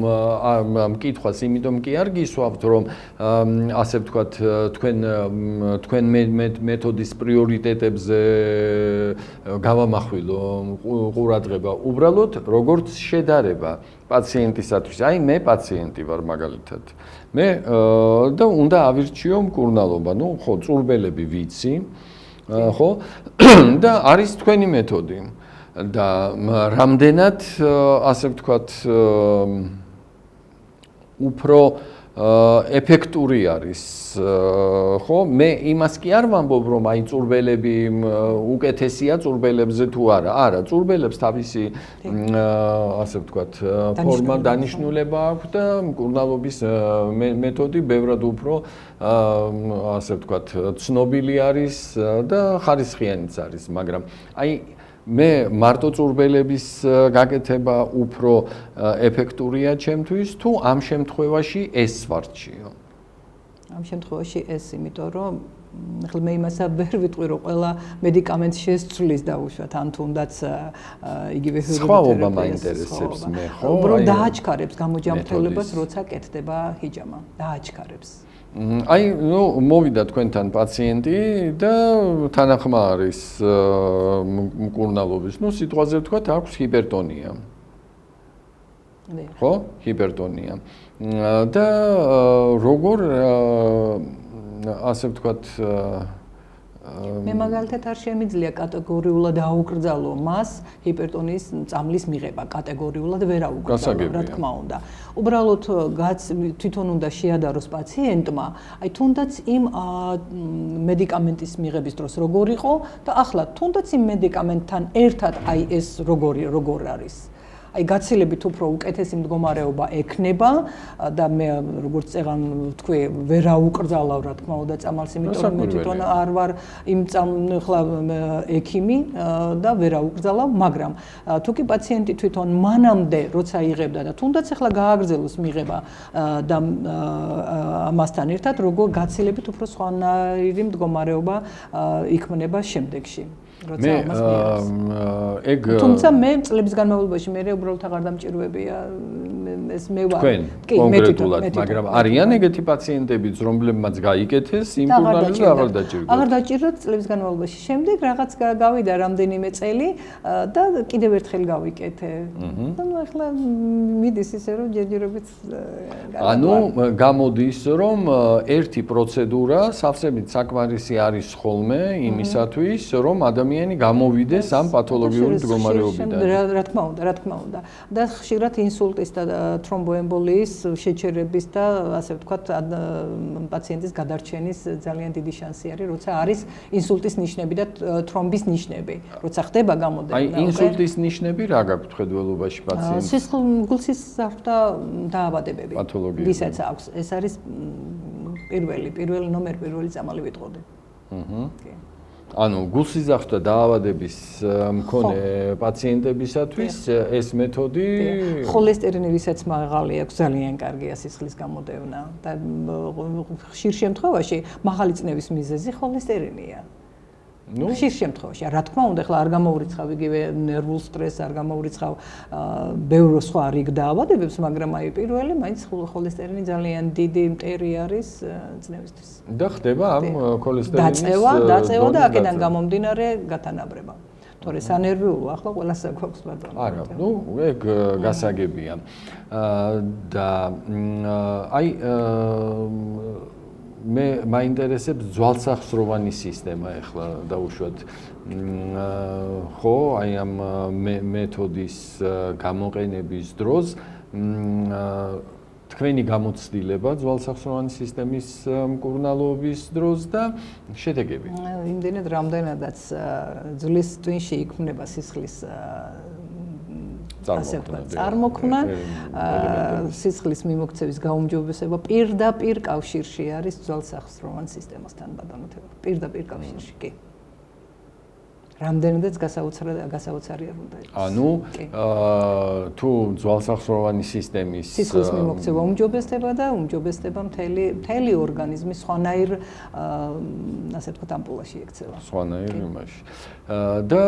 [SPEAKER 1] მკითხვას იმიტომ კი არ გისვავთ, რომ ასე ვთქვათ, თქვენ მეთოდის პრიორიტეტებზე გავამახვილო ყურადღება, უბრალოდ როგორც შედარება პაციენტისათვის. აი მე პაციენტი ვარ მაგალითად. მე და უნდა ავირჩიო მკურნალობა. ხო, წურბელები ვიცი, ხო? და არის თქვენი მეთოდი. და რამდენად ასე ვთქვათ უფრო ეფექტური არის, ხო? მე იმას კი არ ვამბობ, რომ აი წურბელები უკეთესია წურბელებზე თუ არა. არა, წურბელებს თავისი ასე ვთქვათ, ფორმა დანიშნულება აქვს და მკურნალობის მეთოდი ბევრად უფრო ასე ვთქვათ, ცნობილი არის და ხარისხიანიც არის, მაგრამ აი მე მარტო წურბელების გაკეთება უფრო ეფექტურია ჩემთვის თუ ამ შემთხვევაში ეს ვარჩიო?
[SPEAKER 2] ამ შემთხვევაში ეს, იმიტომ რომ ახლა მე იმასა ვერ ვიტყვი, რომ ყველა მედიკამენტს შესცვლის დაუშვათ, ან თუნდაც იგივე
[SPEAKER 1] სხვაობა მაინტერესებს მე, ხო?
[SPEAKER 2] უბრალოდ დააჩქარებს გამოჯამრთელებას, როცა კეთდება ჰიჯამა, დააჩქარებს.
[SPEAKER 1] აი, მოვიდა თქვენთან პაციენტი და თანახმა არის მკურნალობის. სიტყვაზე ვთქვათ, აქვს ჰიპერტონია. ხო? ჰიპერტონია. და როგორ ასე ვთქვათ,
[SPEAKER 2] მე მაგალითად არ შემიძლია კატეგორიულად აუკრძალო მას ჰიპერტონიის წამლის მიღება, კატეგორიულად ვერ აუკრძალო, რა თქმა უნდა. უბრალოდ თვითონ უნდა შეადაროს პაციენტმა, აი თუნდაც იმ მედიკამენტის მიღების დროს როგორ იყო და ახლა თუნდაც იმ მედიკამენტთან ერთად აი ეს როგორ არის. აი გაცილებით უფრო უკეთესი მდგომარეობა ექნება და მე როგორც წეღან ვთქვი, ვერ აუკრძალავ რა თქმა უნდა წამალს, იმიტომ რომ მე თვითონ არ ვარ იმ ახლა ექიმი და ვერ აუკრძალავ, მაგრამ თუ კი პაციენტი თვითონ მანამდე როცა იღებდა და თუნდაც ახლა გააგრძელოს მიღება და ამასთან ერთად როგორ გაცილებით უფრო სხვანაირი მდგომარეობა იქმნება შემდეგში.
[SPEAKER 1] მე ეგ
[SPEAKER 2] თუმცა მე წლების განმავლობაში მე უბრალოდ აღარ დამჭირვებია ეს მე ვარ
[SPEAKER 1] კონკრეტულად, მაგრამ არიან ეგეთი პაციენტებიც, რომლებმაც გაიკეთეს იმ მკურნალობას და აღარ დაჭირდა.
[SPEAKER 2] აღარ დაჭირდა წლების განმავლობაში. შემდეგ რაღაც გავიდა რამდენიმე წელი და კიდევ ერთხელ გავიკეთე. და ნუ ახლა მიდის ისე რომ ჯერჯერობით
[SPEAKER 1] ანუ გამოდის რომ ერთი პროცედურა სავსებით საკმარისი არის ხოლმე იმისათვის რომ ადამიანი გამოვიდეს ამ პათოლოგიური მდგომარეობიდან.
[SPEAKER 2] რა თქმა უნდა. და ხშირად ინსულტის და თრომბოემბოლიის შეჩერების და ასე ვთქვათ პაციენტის გადარჩენის ძალიან დიდი შანსი არის, როცა არის ინსულტის ნიშნები და თრომბის ნიშნები. როცა ხდება გამოდენა.
[SPEAKER 1] აი ინსულტის ნიშნები რა გაქვთ ხედველობაში პაციენტს?
[SPEAKER 2] გულსისხლთა დაავადებები. ვისაც აქვს, ეს არის პირველი წამალი ვიტყოდი.
[SPEAKER 1] ანუ გულსიზრახთა დაავადების მქონე პაციენტებისათვის ეს მეთოდი
[SPEAKER 2] ხოლესტერინი ვისაც მაღალი აქვს ძალიან კარგია სისხლის გამოდევნა და ხშირ შემთხვევაში მაღალი წნევის მიზეზი ხოლესტერინია. ხშირ შემთხვევაში, რა თქმა უნდა, ახლა არ გამოურიცხავ იგივე ნერვულ სტრესს, არ გამოურიცხავ ბევრ სხვა რიგ დაავადებებს, მაგრამ აი პირველი მაინც ხოლესტერინი ძალიან დიდი მტერი არის წნევისთვის.
[SPEAKER 1] და ხდება ამ ხოლესტერინის
[SPEAKER 2] დაწევა და აქედან გამომდინარე გათანაბრება. თორე სანერვიულო ახლა ყველას აქვს ბატონო.
[SPEAKER 1] არა, ეგ გასაგებია. და აი მე მაინტერესებს ძვალსახსროვანი სისტემა ახლა დაუშვათ ხო აი ამ მეთოდის გამოყენების დროს თქვენი გამოცდილება ძვალსახსროვანი სისტემის მკურნალობის დროს და შედეგები.
[SPEAKER 2] იმდენად რამდენადაც ძვლის ტვინში იქმნება სისხლის ასე ვთქვათ, წარმოქმნა სისხლის მიმოქცევის გაუმჯობესება პირდაპირ კავშირში არის ძვალსახსროვან სისტემასთან ბატონო. პირდაპირ კავშირში, კი. რამდენადაც გასაოცარი არ უნდა იყოს.
[SPEAKER 1] ანუ თუ ძვალსახსროვანი სისტემის
[SPEAKER 2] სისხლის მიმოქცევა უმჯობესდება და უმჯობესდება მთელი ორგანიზმი სხვანაირ ასე ვთქვათ ამპულაში ექცევა.
[SPEAKER 1] სხვანაირ იმაში. და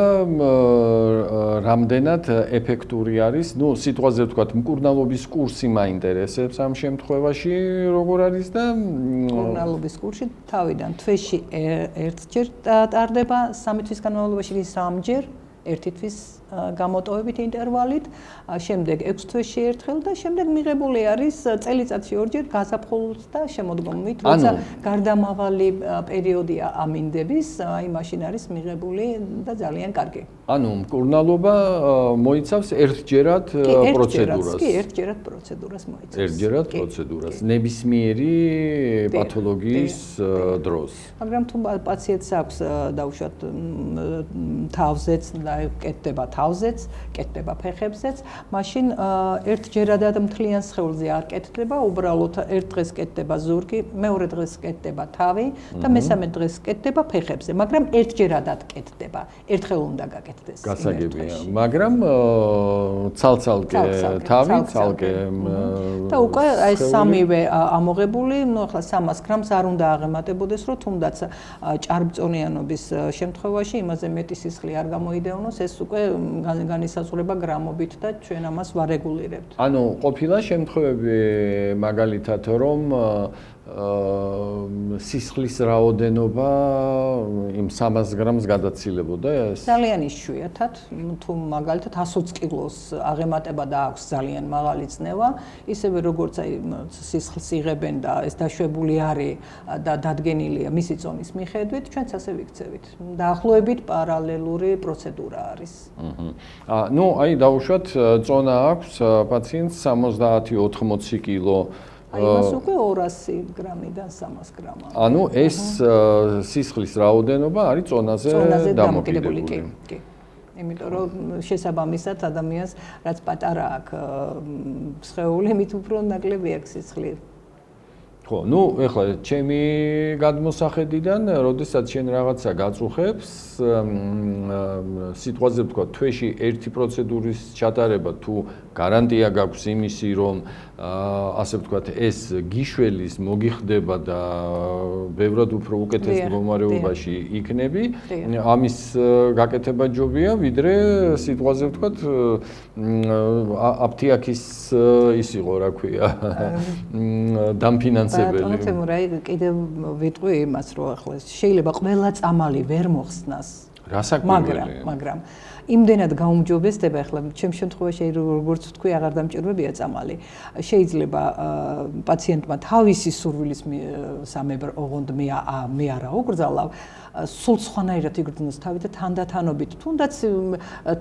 [SPEAKER 1] რამდენად ეფექტური არის, სიტყვაზე ვთქვათ, მკურნალობის კურსი მაინტერესებს ამ შემთხვევაში როგორ არის და
[SPEAKER 2] მკურნალობის კურსი თავიდან თვეში ერთჯერ ტარდება 3 თვის განმავლობაში 3ჯერ ერთი თვის გამოტოვებით ინტერვალით, შემდეგ 6 თვეში ერთხელ და შემდეგ მიღებული არის წელიწადში 2ჯერ გაზაფხულს და შემოდგომით, როცა გარდამავალი პერიოდია ამინდების, აი მაშინ არის მიღებული და ძალიან კარგი.
[SPEAKER 1] ანუ მკურნალობა მოიცავს ერთჯერად პროცედურას.
[SPEAKER 2] კი, ერთჯერად პროცედურას მოიცავს.
[SPEAKER 1] ერთჯერად პროცედურას, ნებისმიერი პათოლოგიის დროს.
[SPEAKER 2] მაგრამ თუ პაციენტს აქვს დაუშვათ თავზეც და კეთდება თავზეც, კეთდება ფეხებზეც, მაშინ ერთჯერადად მთლიან სხეულზე არ კეთდება, უბრალოდ ერთ დღეს კეთდება ზურგი, მეორე დღეს კეთდება თავი და მესამე დღეს კეთდება ფეხებზე, მაგრამ ერთჯერადად კეთდება. ერთხელ უნდა გაკეთდეს.
[SPEAKER 1] გასაგებია, მაგრამ ცალ-ცალკე თავი, ცალკე
[SPEAKER 2] და უკვე აი სამივე ამოღებული, ახლა 300 გრამს არ უნდა აღემატებოდეს, რომ თუნდაც ჭარბწონიანობის შემთხვევაში იმაზე მეტი სისხლი არ გამოიდევნოს, ეს უკვე განისაზღვრება გრამობით და ჩვენ ამას ვარეგულირებთ.
[SPEAKER 1] ანუ ყოფილა შემთხვევები მაგალითად რომ სისხლის რაოდენობა იმ 300 გრამს გადაცილებოდა ეს?
[SPEAKER 2] ძალიან იშვიათად, თუ მაგალითად 120 კილოს აღემატება და აქვს ძალიან მაღალი წნევა, ისევე როგორც აი სისხლს იღებენ და ეს დაშვებული არის და დადგენილია მისი წონის მიხედვით, ჩვენც ასე ვიქცევით. დაახლოებით პარალელური პროცედურა არის.
[SPEAKER 1] აი დაუშვათ წონა აქვს პაციენტს 70-80 კილო.
[SPEAKER 2] აი მას უკვე 200 გრამიდან 300 გრამა.
[SPEAKER 1] ანუ ეს სისხლის რაოდენობა არის წონაზე დამოკიდებული.
[SPEAKER 2] კი. იმიტომ რომ შესაბამისად ადამიანს რაც პატარა აქვს სხეული, მით უფრო ნაკლები აქვს სისხლი.
[SPEAKER 1] ხო, ეხლა ჩემი გადმოსახედიდან, როდესაც შენ რაღაცა გაწუხებს, სიტყვაზე ვთქვა, თვეში ერთი პროცედურის ჩატარება თუ გარანტია გაქვს იმისი, რომ ასე ვთქვათ, ეს გიშველის მოგიხდება და ბევრად უფრო უკეთეს მდგომარეობაში იქნები, ამის გაკეთება ჯობია, ვიდრე სიტყვაზე ვთქვათ, აფთიაქის ის იყო, რა ქვია, დამფინანსებელი.
[SPEAKER 2] ბატონო თემურაი, კიდევ ვიტყვი იმას, რომ ახლა შეიძლება ყველა წამალი ვერ მოხსნას. მაგრამ იმდენად გაუმჯობესდება, ახლა ჩემ შემთხვევაში როგორც ვთქვი, აღარ დამჭირვებია წამალი. შეიძლება პაციენტმა თავისი სურვილის სამებრ ოღონდ მე არა უგრძალავ, სულ სხვანაირად იგრძნოს თავი და თანდათანობით, თუნდაც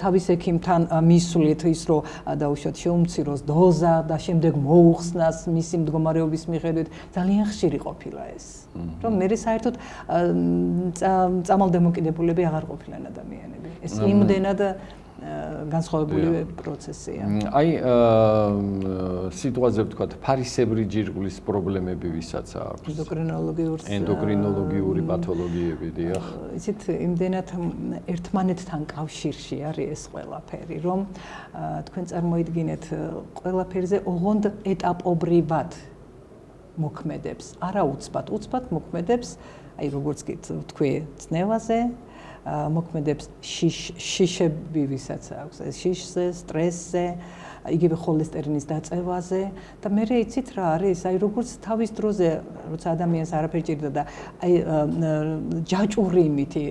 [SPEAKER 2] თავის ექიმთან მისვლით ის, რომ დაუშვათ შეუმციროს დოზა და შემდეგ მოუხსნას მისი მდგომარეობის მიხედვით, ძალიან ხშირი ყოფილა ეს. რომ მე საერთოდ წამალდამოკიდებულები აღარ ყოფილან ადამიანები. ეს იმდენად განსხვავებული პროცესია.
[SPEAKER 1] აი სიტყვაზე ვთქვათ, ფარისებრი ჯირკვლის პრობლემები ვისაც აქვს? ენდოკრინოლოგიური პათოლოგიები, დიახ.
[SPEAKER 2] იცით, იმდენად ერთმანეთთან კავშირში არის ეს ყველაფერი, რომ თქვენ წარმოიდგინეთ, ყველაფერზე ოღონდ ეტაპობრივად მოქმედებს, არა უცბად მოქმედებს, აი როგორც ვთქვი, წნევაზე, მოქმედებს შიშები, ვისაც აქვს ეს შიშზე, სტრესზე, იგივე холესტერინის დაწევაზე და მე იცით რა არის, აი როგორც თავის დროზე, როცა ადამიანს არაფერი ჭირდა და აი ჯაჭვური იმითი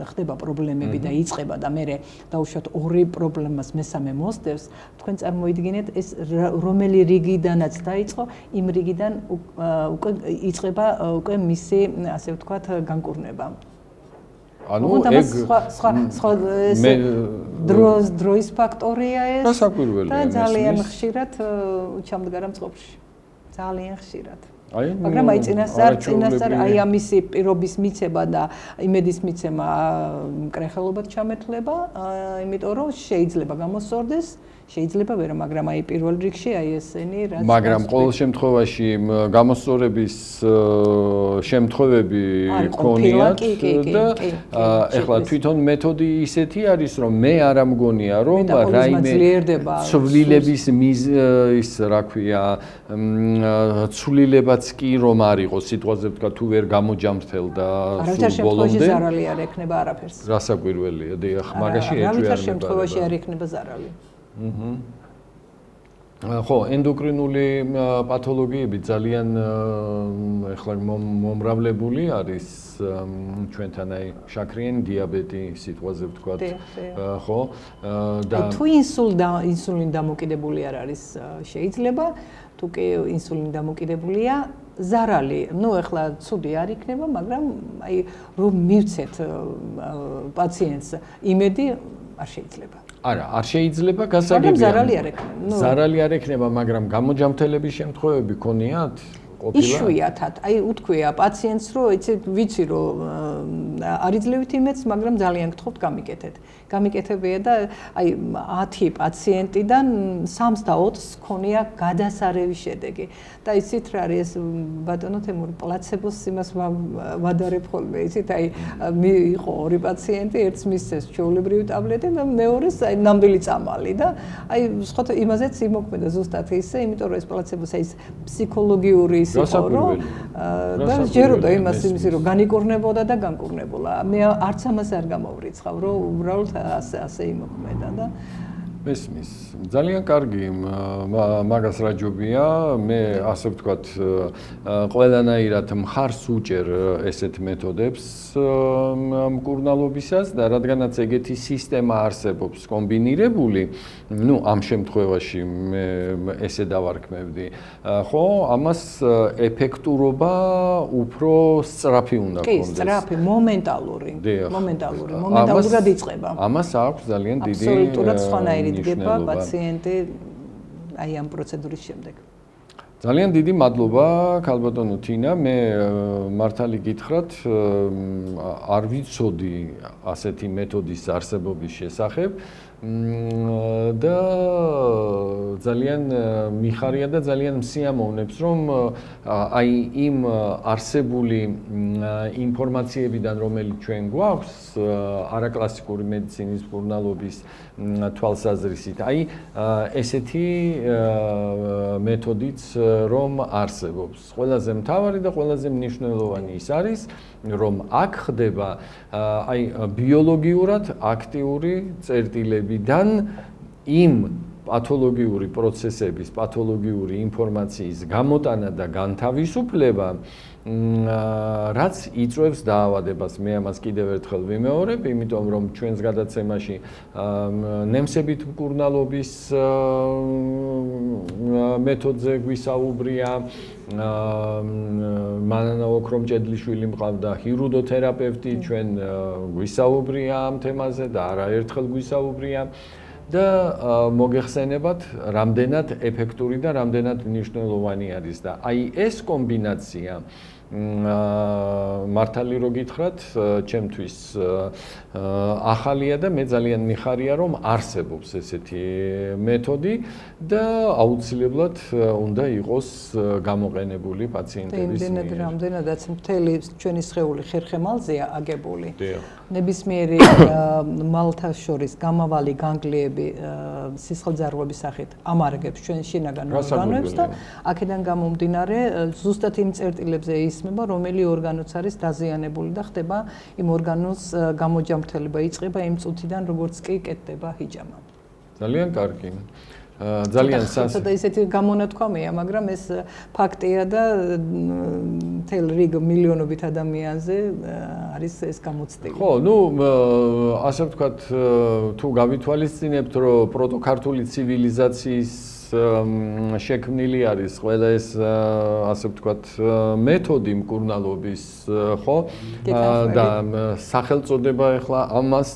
[SPEAKER 2] ხდება პრობლემები და იწყება და მე დაუშვათ ორი პრობლემას მესამე მოსდევს, თქვენ წარმოიდგინეთ ეს რომელი რიგიდანაც დაიწყო, იმ რიგიდან უკვე იწყება უკვე მისი ასე ვთქვათ განკურნება.
[SPEAKER 1] ანუ ეგ
[SPEAKER 2] სხვა დროის ფაქტორია ეს და ძალიან ხშირად ჩამდგარა მწყობრში. ძალიან ხშირად. მაგრამ აი წინასწარ აი ამისი პირობის მიცემა და იმედის მიცემა მკრეხელობად ჩამეთვლება, იმიტომ რომ შეიძლება გამოსწორდეს, შეიძლება ვერ, მაგრამ აი პირველ რიგში აი ესენი რაც
[SPEAKER 1] მაგრამ ყოველ შემთხვევაში გამოსწორების შემთხვევები ქონიათ და ეხლა თვითონ მეთოდი ისეთი არის რომ მე არ ამგონია რომ რაიმე ცვლილების ის რა ქვია ცვლილებაც კი რომ არ იყოს სიტყვაზე ვთქვა თუ ვერ გამოჯამრთელ და
[SPEAKER 2] არავითარ შემთხვევაში ზარალი არ ექნება არაფერს
[SPEAKER 1] რასაკვირველია დიახ მაგაში ეჭვი არ
[SPEAKER 2] არავითარ შემთხვევაში არ ექნება ზარალი
[SPEAKER 1] ხო, ენდოკრინული პათოლოგიები ძალიან ეხლა მომრავლებული არის ჩვენთან აი შაქრიანი დიაბეტი სიტყვაზე ვთქვათ ხო
[SPEAKER 2] და თუ ინსულინ დამოკიდებული არ არის შეიძლება თუ კი ინსულინ დამოკიდებულია ზარალი ნუ ეხლა ცუდი არ იქნება მაგრამ აი რომ მივცეთ პაციენტს იმედი არ შეიძლება
[SPEAKER 1] არა, არ შეიძლება გასაგებია.
[SPEAKER 2] ზარალი არ
[SPEAKER 1] ექნება, მაგრამ გამოჯამრთელების შემთხვევები ქონიათ?
[SPEAKER 2] იშვიათად. აი უთქვია პაციენტს რომ ვიცი რომ არ იძლევით იმედს, მაგრამ ძალიან გთხოვთ გამიკეთეთ. გამიკეთებია და აი 10 პაციენტიდან 3-ს და 4-ს ქონია გადასარევი შედეგი. და იცით რა არის ბატონო თემური პლაცებოს იმას ვადარებ ხოლმე, იცით აი იყო 2 პაციენტი, ერთს მისცეს ჩვეულებრივი ტაბლეტი და მეორეს აი ნამდვილი წამალი და აი სხვა იმაზეც იმოქმედა ზუსტად ისე, იმიტომ რომ ეს პლაცებოს აი ფსიქოლოგიური ის იყო რომ და ჯეროდა იმას რომ განიკურნებოდა და განკურნებულა. მე არც ამას არ გამოვრიცხავ, რომ უბრალოდ ასე იმოქმედა და
[SPEAKER 1] მესმის ძალიან კარგი მაგას რა ჯობია მე ასე ვთქვათ ყველანაირად მხარს უჭერ ესეთ მეთოდებს მკურნალობისას და რადგანაც ეგეთი სისტემა არსებობს კომბინირებული ნუ ამ შემთხვევაში მე ესე დავარქმევდი ხო ამას ეფექტურობა უფრო სწრაფი უნდა
[SPEAKER 2] კონდეს კი სწრაფი მომენტალურად იწყება
[SPEAKER 1] ამას აქვს ძალიან დიდი
[SPEAKER 2] აბსოლუტურად სხვანაირი დგება პაციენტი აი ამ პროცედურის შემდეგ.
[SPEAKER 1] ძალიან დიდი მადლობა ქალბატონო თინა, მე მართალი გითხრათ, არ ვიცოდი ასეთი მეთოდის არსებობის შესახებ და ძალიან მიხარია და ძალიან მსიამოვნებს, რომ აი იმ არსებული ინფორმაციებიდან, რომელიც ჩვენ გვაქვს, არაკლასიკური მედიცინის მკურნალობის თვალსაზრისით, აი ესეთი მეთოდიც რომ არსებობს. ყველაზე მთავარი და ყველაზე მნიშვნელოვანი ის არის, რომ აქ ხდება აი ბიოლოგიურად აქტიური წერტილებიდან იმ პათოლოგიური პროცესების, პათოლოგიური ინფორმაციის გამოტანა და განთავისუფლება, რაც იწვევს დაავადებას. მე ამას კიდევ ერთხელ ვიმეორებ, იმიტომ რომ ჩვენს გადაცემაში ნემსებით მკურნალობის მეთოდზე გვისაუბრია, მანანა ოქრომჭედლიშვილი მყავდა ჰირუდოთერაპევტი, ჩვენ გვისაუბრია ამ თემაზე და არაერთხელ გვისაუბრია. და მოგეხსენებათ, რამდენად ეფექტური და რამდენად მნიშვნელოვანი არის და აი ეს კომბინაცია მართალი რო გითხრათ, ჩემთვის ახალია და მე ძალიან მიხარია, რომ არსებობს ესეთი მეთოდი და აუცილებლად უნდა იყოს გამოყენებული პაციენტების მიერ.
[SPEAKER 2] რამდენადაც მთელი ჩვენი სხეული ხერხემალზეა აგებული. ნებისმიერი მალთა შორის გამავალი განგლიები სისხლძარღვების სახით ამარგებს ჩვენ შინაგან ორგანოებს და აქედან გამომდინარე ზუსტად იმ წერტილებზე ის მოისმება, რომელი ორგანოც არის დაზიანებული და ხდება იმ ორგანოს გამოჯამრთელება იწყება იმ წუთიდან, როგორც კი კეთდება ჰიჯამა.
[SPEAKER 1] ძალიან კარგი. ძალიან
[SPEAKER 2] ცოტა ისეთი გამონათქვამია, მაგრამ ეს ფაქტია და მთელ რიგ მილიონობით ადამიანზე არის ეს გამოცდილი.
[SPEAKER 1] ხო, ასე ვთქვათ, თუ გავითვალისწინებთ, რომ პროტოქართული ცივილიზაციის შექმნილი არის ყველა ეს ასე ვთქვათ მეთოდი მკურნალობის, ხო? და სახელწოდება ახლა ამას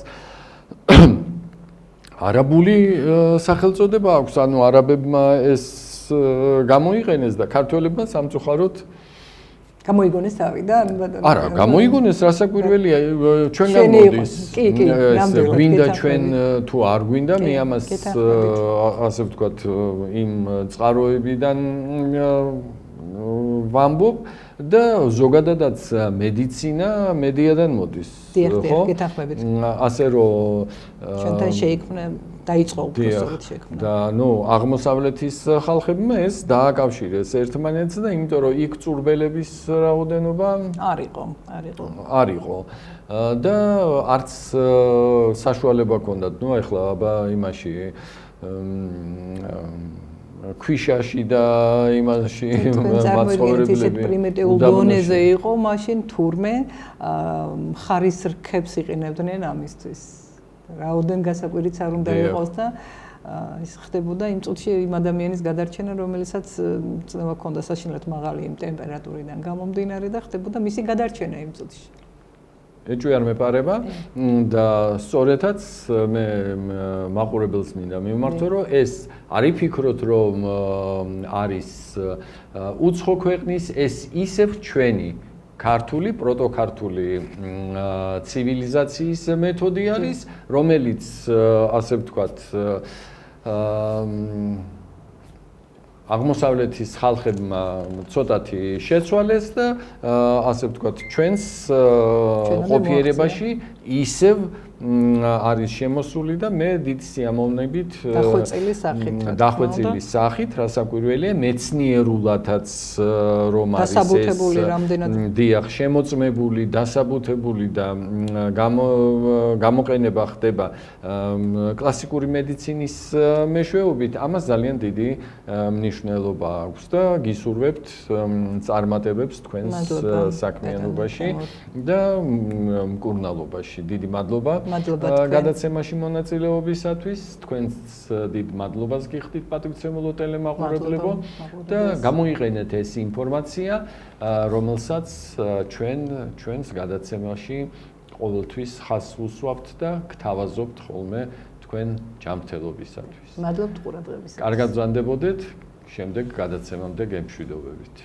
[SPEAKER 1] არაბული სახელწოდება აქვს, ანუ არაბებმა ეს გამოიყენეს და ქართველებმა სამწუხაროდ
[SPEAKER 2] გამოიგონეს თავი და
[SPEAKER 1] არა, გამოიგონეს, რასაკვირველია, ჩვენ გამოდის.
[SPEAKER 2] კი, ნამდვილად.
[SPEAKER 1] გვინდა ჩვენ თუ არ გვინდა, მე ამას ასე ვთქვათ, იმ წყაროებიდან ვამბობ და ზოგადადაც მედიცინა მედიადან მოდის.
[SPEAKER 2] ხო? გეთანხმებით.
[SPEAKER 1] ასე რომ
[SPEAKER 2] ჩვენთან შეიქმნა დაიწყო უბრალოდ შექმნა.
[SPEAKER 1] და აღმოსავლეთის ხალხებმა ეს დააკავშირეს ერთმანეთს და იმიტომ რომ იქ წურბელების რაოდენობა არ იყო. და არც საშუალება ჰქონდათ, ახლა აბა იმაში ქვიშაში და იმაში
[SPEAKER 2] მაცხოვრებლები ისეთ პრიმიტიულ დონეზე იყო, მაშინ თურმე ხარის რქებს იყინებდნენ ამისთვის. რაოდენ გასაკვირიც არ უნდა იყოს და ის ხდებოდა იმ წუთში იმ ადამიანის გადარჩენა, რომელსაც წნევა ჰქონდა საშინლად მაღალი იმ ტემპერატურიდან გამომდინარე და ხდებოდა მისი გადარჩენა იმ წუთში.
[SPEAKER 1] ეჭვი არ მეპარება და სწორედაც მე მაყურებელს მინდა მიმართო, რომ ეს არ იფიქროთ, რომ არის უცხო ქვეყნის, ეს ისევ ჩვენი ქართული, პროტოქართული ცივილიზაციის მეთოდი არის, რომელიც ასე ვთქვათ აღმოსავლეთის ხალხებმა ცოტათი შეცვალეს და ასე ვთქვათ ჩვენს ყოფიერებაში ისევ არის შემოსული და მე დიდ სიამოვნებით დახვეწილი სახით, რასაკვირველია, მეცნიერულადაც რომ არის
[SPEAKER 2] დასაბუთებული რამდენად
[SPEAKER 1] დიახ, შემოწმებული, დასაბუთებული და გამოყენება ხდება კლასიკური მედიცინის მეშვეობით, ამას ძალიან დიდი მნიშვნელობა აქვს და გისურვებთ წარმატებებს თქვენს საქმიანობაში და მკურნალობაში. დიდი მადლობა გადაცემაში მონაწილეობისათვის, თქვენს დიდ მადლობას გიხდით პატრიცემულო ტელემაყურებლებო და გამოიყენეთ ეს ინფორმაცია, რომელსაც ჩვენს გადაცემაში ყოველთვის ხაზს უსვამთ და გთავაზობთ ხოლმე თქვენ ჯანმრთელობისათვის.
[SPEAKER 2] მადლობთ ყურადღებისათვის.
[SPEAKER 1] კარგად ვზანდებოდეთ, შემდეგ გადაცემამდე გემშვიდობებით.